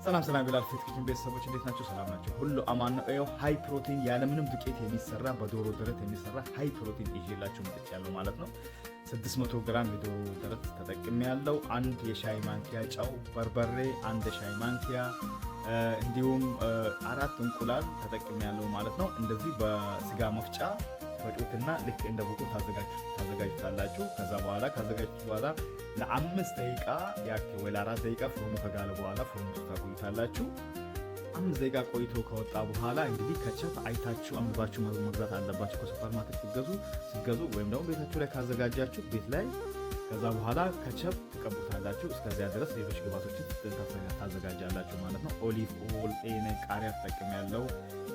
ሰላም ቢላል ፊት ኪችን ቤተሰቦች እንዴት ናቸው? ሰላም ናቸው? ሁሉ አማን ነው። ይኸው ሃይ ፕሮቲን ያለምንም ዱቄት የሚሰራ በዶሮ ደረት የሚሰራ ሃይ ፕሮቲን ይዤላችሁ መጥቻለሁ ማለት ነው። 600 ግራም የዶሮ ደረት ተጠቅሜ ያለው፣ አንድ የሻይ ማንኪያ ጨው፣ በርበሬ አንድ የሻይ ማንኪያ እንዲሁም 4 እንቁላል ተጠቅሜ ያለው ማለት ነው። እንደዚህ በስጋ መፍጫ ፈጩትና ልክ እንደ ቡቁ ታዘጋጁታላችሁ። ከዛ በኋላ ካዘጋጁት በኋላ ለ5 ደቂቃ ያክል ወይ ለ4 ደቂቃ ፍሩኑ ከጋለ በኋላ ፍሩኑ ታቆዩታላችሁ። 5 ደቂቃ ቆይቶ ከወጣ በኋላ እንግዲህ ከቸፕ አይታችሁ አንብባችሁ መግዛት አለባችሁ። ከሱፐር ማርኬት ሲገዙ ወይም ደግሞ ቤታችሁ ላይ ካዘጋጃችሁ ቤት ላይ ከዛ በኋላ ከቸፕ ትቀቡታላችሁ። እስከዚያ ድረስ ሌሎች ግብአቶችን ታዘጋጃላችሁ ማለት ነው። ኦሊቭ ኦል፣ ቃሪያ ተጠቅሜ ያለው፣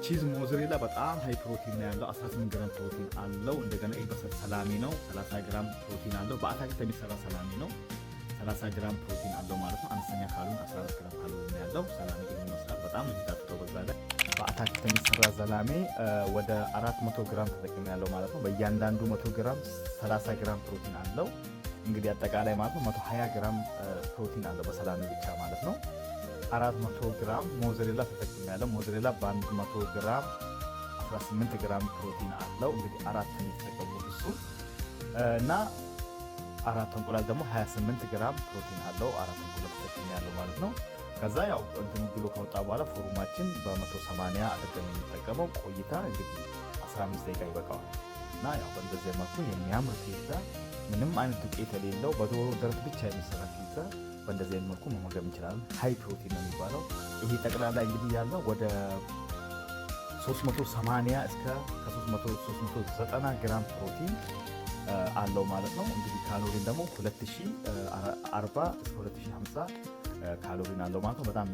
ቺዝ ሞዘሬላ በጣም ሃይ ፕሮቲን ነው ያለው፣ 18 ግራም ፕሮቲን አለው። እንደገና ሰላሚ ነው 30 ግራም ፕሮቲን አለው። በአታክልት የሚሰራ ሰላሚ ነው 30 ግራም ፕሮቲን አለው ማለት ነው። አነስተኛ ካሉን 14 ግራም ካሎሪ ነው ያለው። ሰላሚ ይመስላል በጣም የሚጣፍጠው። በዛ ላይ በአታክልት የሚሰራ ሰላሚ ወደ 400 ግራም ተጠቅሜ ያለው ማለት ነው። በእያንዳንዱ 100 ግራም 30 ግራም ፕሮቲን አለው። እንግዲህ አጠቃላይ ማለት ነው 120 ግራም ፕሮቲን አለው በሰላሚ ብቻ ማለት ነው። 400 ግራም ሞዘሬላ ተጠቅሜ ያለው። ሞዘሬላ በ100 ግራም 18 ግራም ፕሮቲን አለው። እንግዲህ 4 የተጠቀሙት እሱ እና 4 እንቁላል ደግሞ 28 ግራም ፕሮቲን አለው። 4 እንቁላል ተጠቅሜ ያለው ማለት ነው። ከዛ ያው እንትን ብሎ ከወጣ በኋላ ፎርማችን በ180 አድርገን የሚጠቀመው ቆይታ እንግዲህ 15 ደቂቃ ይበቃዋል። እና ያው በእንደዚህ መልኩ የሚያምር ፒዛ ምንም አይነት ዱቄት የሌለው በዶሮ ደረት ብቻ የሚሰራ ፒዛ በእንደዚህ አይነት መልኩ መመገብ እንችላለን። ሃይ ፕሮቲን ነው የሚባለው። ይሄ ጠቅላላ እንግዲህ ያለው ወደ 380 እስከ 390 ግራም ፕሮቲን አለው ማለት ነው። እንግዲህ ካሎሪን ደግሞ 2040 እስከ 2050 ካሎሪን አለው ማለት ነው። በጣም